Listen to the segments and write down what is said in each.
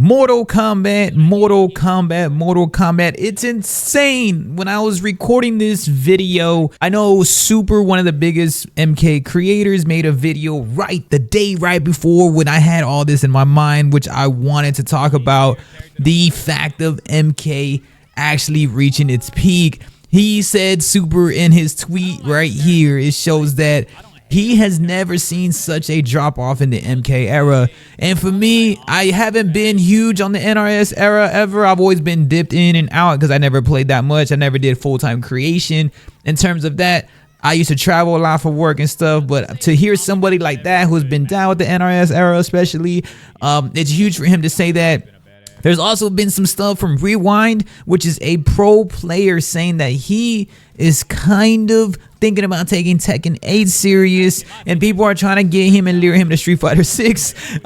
Mortal Kombat, Mortal Kombat, Mortal Kombat. It's insane. When I was recording this video, I know Super, one of the biggest MK creators, made a video the day right before when I had all this in my mind, which I wanted to talk about the fact of MK actually reaching its peak. He said, Super, in his tweet right here, it shows that he has never seen such a drop off in the MK era. And for me, I haven't been huge on the NRS era ever. I've always been dipped in and out because I never played that much. I never did full-time creation. In terms of that, I used to travel a lot for work and stuff, but to hear somebody like that who's been down with the NRS era especially, it's huge for him to say that. There's also been some stuff from Rewind, which is a pro player, saying that he is kind of thinking about taking Tekken 8 serious, and people are trying to get him and lure him to Street Fighter 6,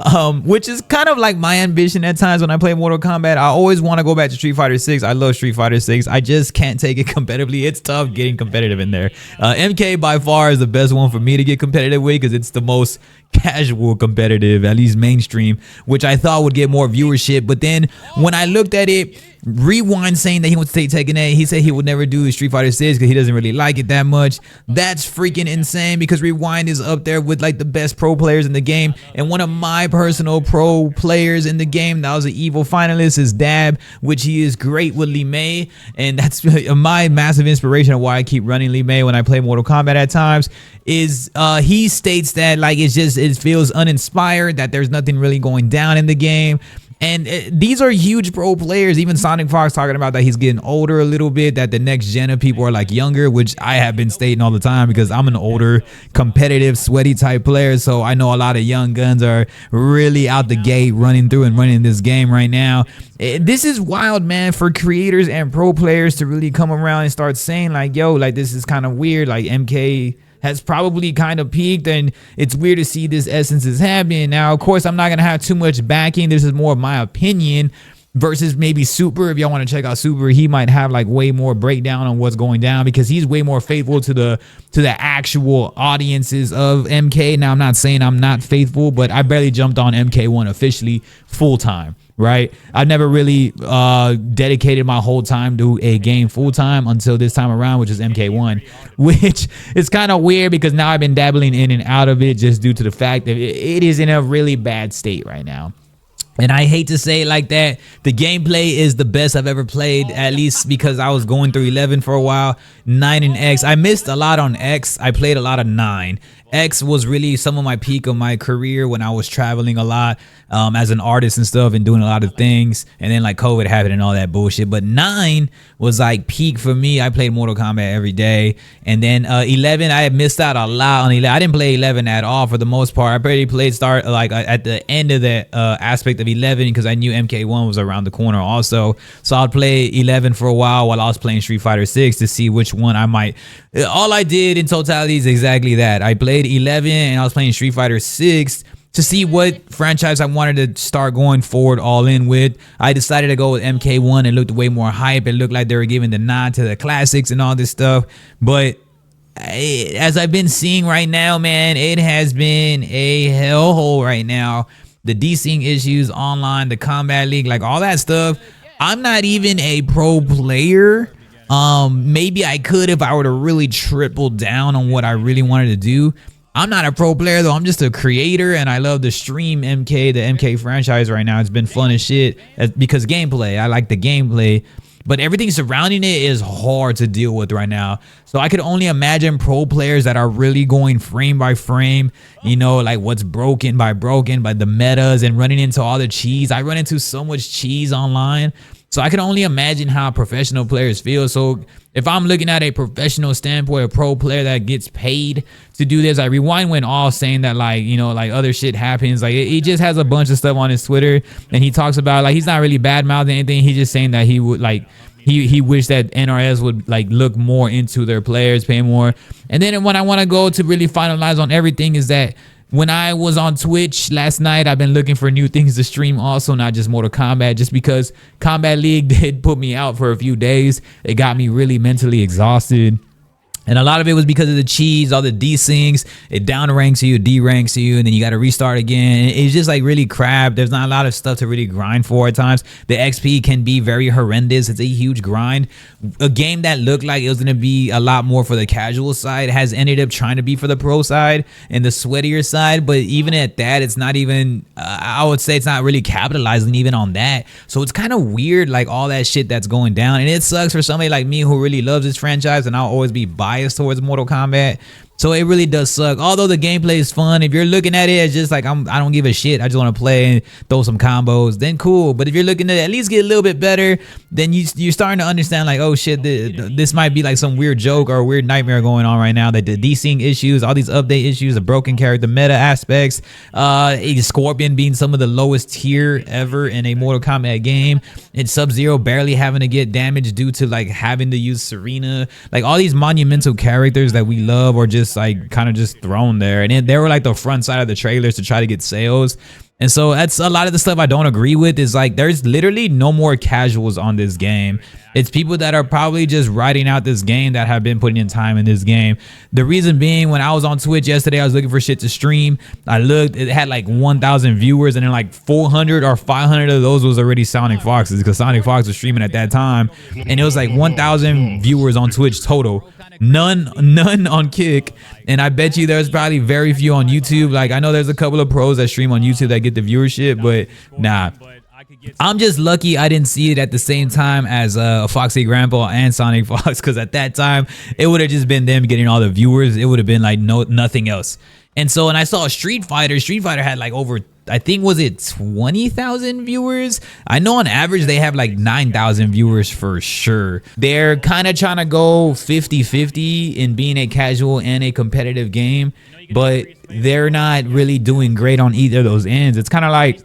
which is kind of like my ambition at times when I play Mortal Kombat. I always want to go back to Street Fighter 6. I love Street Fighter 6. I just can't take it competitively. It's tough getting competitive in there. MK by far is the best one for me to get competitive with because it's the most casual competitive, at least mainstream, which I thought would get more viewership. But then when I looked at it, Rewind saying that he wants to take Tekken 8, he said he would never do Street Fighter 6 because he doesn't really like it that much. That's freaking insane because Rewind is up there with like the best pro players in the game, and one of my personal pro players in the game that was an evil finalist is Dab, which he is great with Lee May, and that's my massive inspiration of why I keep running Lee May when I play Mortal Kombat at times. Is he states that like it feels uninspired, that there's nothing really going down in the game. And these are huge pro players. Even Sonic Fox talking about that he's getting older a little bit, that the next gen of people are like younger, which I have been stating all the time because I'm an older, competitive, sweaty type player. So I know a lot of young guns are really out the gate running through and running this game right now. This is wild, man, for creators and pro players to really come around and start saying like, yo, like this is kind of weird. Like MK has probably kind of peaked, and it's weird to see this essence is happening. Now, of course, I'm not going to have too much backing. This is more of my opinion versus maybe Super. If y'all want to check out Super, he might have like way more breakdown on what's going down because he's way more faithful to the actual audiences of MK. Now, I'm not saying I'm not faithful, but I barely jumped on MK1 officially full time. Right, I've never really dedicated my whole time to a game full time until this time around, which is MK1, which is kind of weird because now I've been dabbling in and out of it just due to the fact that it is in a really bad state right now. And I hate to say it like that, the gameplay is the best I've ever played, at least because I was going through 11 for a while, 9 and X. I missed a lot on X. I played a lot of 9. X was really some of my peak of my career when I was traveling a lot as an artist and stuff and doing a lot of things. And then like COVID happened and all that bullshit. But 9 was like peak for me. I played Mortal Kombat every day. And then 11, I had missed out a lot on 11. I didn't play 11 at all for the most part. I barely played start like at the end of that aspect of 11 because I knew MK1 was around the corner also. So I'd play 11 for a while I was playing Street Fighter 6 to see which one I might. All I did in totality is exactly that. I played 11 and I was playing Street Fighter 6 to see what franchise I wanted to start going forward all in with. I decided to go with MK1. It looked way more hype. It looked like they were giving the nod to the classics and all this stuff. But as I've been seeing right now, man, it has been a hellhole right now. The desync issues online, the Combat League, like all that stuff. I'm not even a pro player. Maybe I could if I were to really triple down on what I really wanted to do. I'm not a pro player though. I'm just a creator, and I love to stream MK, the MK franchise right now. It's been fun as shit because gameplay. I like the gameplay, but everything surrounding it is hard to deal with right now. So I could only imagine pro players that are really going frame by frame, you know, like what's broken by the metas and running into all the cheese. I run into so much cheese online. So I can only imagine how professional players feel. So if I'm looking at a professional standpoint, a pro player that gets paid to do this, like Rewind went off saying that like, you know, like other shit happens. Like he just has a bunch of stuff on his Twitter and he talks about like he's not really bad mouthing anything. He's just saying that he would like he wished that NRS would like look more into their players, pay more. And then when I want to go to really finalize on everything is that when I was on Twitch last night, I've been looking for new things to stream also, not just Mortal Kombat, just because Combat League did put me out for a few days. It got me really mentally exhausted. And a lot of it was because of the cheese, all the desyncs. It down ranks you, D ranks you, and then you got to restart again. It's just like really crap. There's not a lot of stuff to really grind for at times. The XP can be very horrendous. It's a huge grind. A game that looked like it was going to be a lot more for the casual side has ended up trying to be for the pro side and the sweatier side. But even at that, it's not even, I would say it's not really capitalizing even on that. So it's kind of weird, like all that shit that's going down. And it sucks for somebody like me who really loves this franchise, and I'll always be biased towards Mortal Kombat. So it really does suck. Although the gameplay is fun, if you're looking at it as just like I don't give a shit, I just want to play and throw some combos, then cool. But if you're looking to at least get a little bit better, then you're starting to understand like, oh shit, this might be like some weird joke or a weird nightmare going on right now. That the desync issues, all these update issues, the broken character meta aspects, Scorpion being some of the lowest tier ever in a Mortal Kombat game, and Sub-Zero barely having to get damage due to like having to use Serena, like all these monumental characters that we love or just like kind of just thrown there, and then they were like the front side of the trailers to try to get sales. And so that's a lot of the stuff I don't agree with. Is like there's literally no more casuals on this game. It's people that are probably just writing out this game that have been putting in time in this game. The reason being, when I was on Twitch yesterday, I was looking for shit to stream. I looked, it had like 1,000 viewers, and then like 400 or 500 of those was already Sonic Foxes, because Sonic Fox was streaming at that time, and it was like 1,000 viewers on Twitch total. None on Kick, and I bet you there's probably very few on YouTube. Like I know there's a couple of pros that stream on YouTube that get the viewership, but nah. I'm just lucky I didn't see it at the same time as Foxy Grandpa and Sonic Fox, because at that time it would have just been them getting all the viewers. It would have been like nothing else. And so, and I saw Street Fighter had like over, I think, was it 20,000 viewers? I know on average they have like 9,000 viewers for sure. They're kind of trying to go 50-50 in being a casual and a competitive game, but they're not really doing great on either of those ends. It's kind of like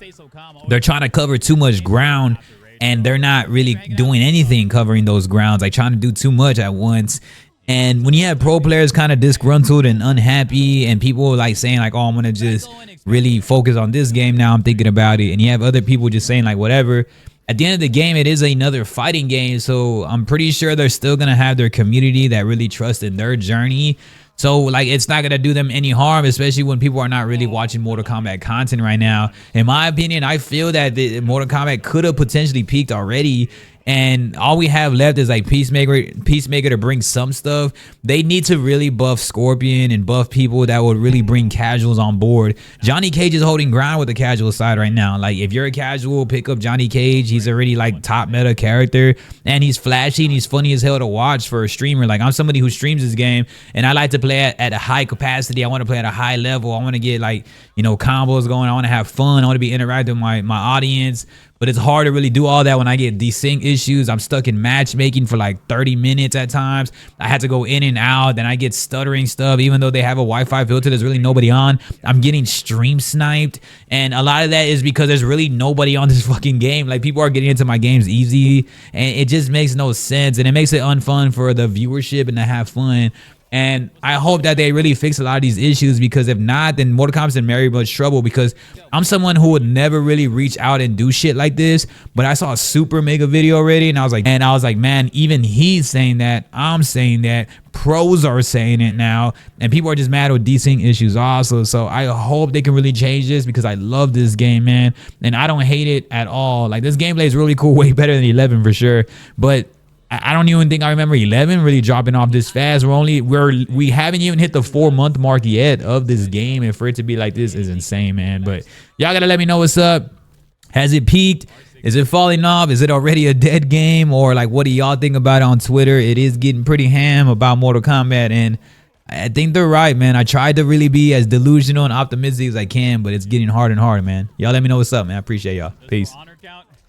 they're trying to cover too much ground, and they're not really doing anything covering those grounds, like trying to do too much at once. And when you have pro players kind of disgruntled and unhappy, and people like saying like, oh, I'm gonna just really focus on this game now, I'm thinking about it, and you have other people just saying like whatever, at the end of the game it is another fighting game. So I'm pretty sure they're still gonna have their community that really trusts in their journey. So like it's not gonna do them any harm, especially when people are not really watching Mortal Kombat content right now. In my opinion, I feel that the Mortal Kombat could have potentially peaked already, and all we have left is like Peacemaker to bring some stuff. They need to really buff Scorpion and buff people that would really bring casuals on board. Johnny Cage is holding ground with the casual side right now. Like if you're a casual, pick up Johnny Cage. He's already like top meta character, and he's flashy and he's funny as hell to watch for a streamer. Like I'm somebody who streams this game, and I like to play at a high capacity. I want to play at a high level. I want to get like, you know, combos going. I want to have fun. I want to be interactive with my audience. But it's hard to really do all that when I get desync issues. I'm stuck in matchmaking for like 30 minutes at times. I had to go in and out. Then I get stuttering stuff. Even though they have a Wi-Fi filter, there's really nobody on. I'm getting stream sniped. And a lot of that is because there's really nobody on this fucking game. Like people are getting into my games easy, and it just makes no sense. And it makes it unfun for the viewership and to have fun. And I hope that they really fix a lot of these issues, because if not, then Mortal Kombat's in very much trouble. Because I'm someone who would never really reach out and do shit like this, but I saw a Super make a video already, and I was like, man, even he's saying that, I'm saying that, pros are saying it now, and people are just mad with desync issues also. So I hope they can really change this, because I love this game, man, and I don't hate it at all. Like this gameplay is really cool, way better than 11 for sure, but I don't even think I remember 11 really dropping off this fast. We haven't even hit the 4-month mark yet of this game, and for it to be like this is insane, man. But y'all gotta let me know what's up. Has it peaked? Is it falling off? Is it already a dead game? Or like, what do y'all think about it on Twitter? It is getting pretty ham about Mortal Kombat, and I think they're right, man. I tried to really be as delusional and optimistic as I can, but it's getting hard and hard, man. Y'all let me know what's up, man. I appreciate y'all. Peace.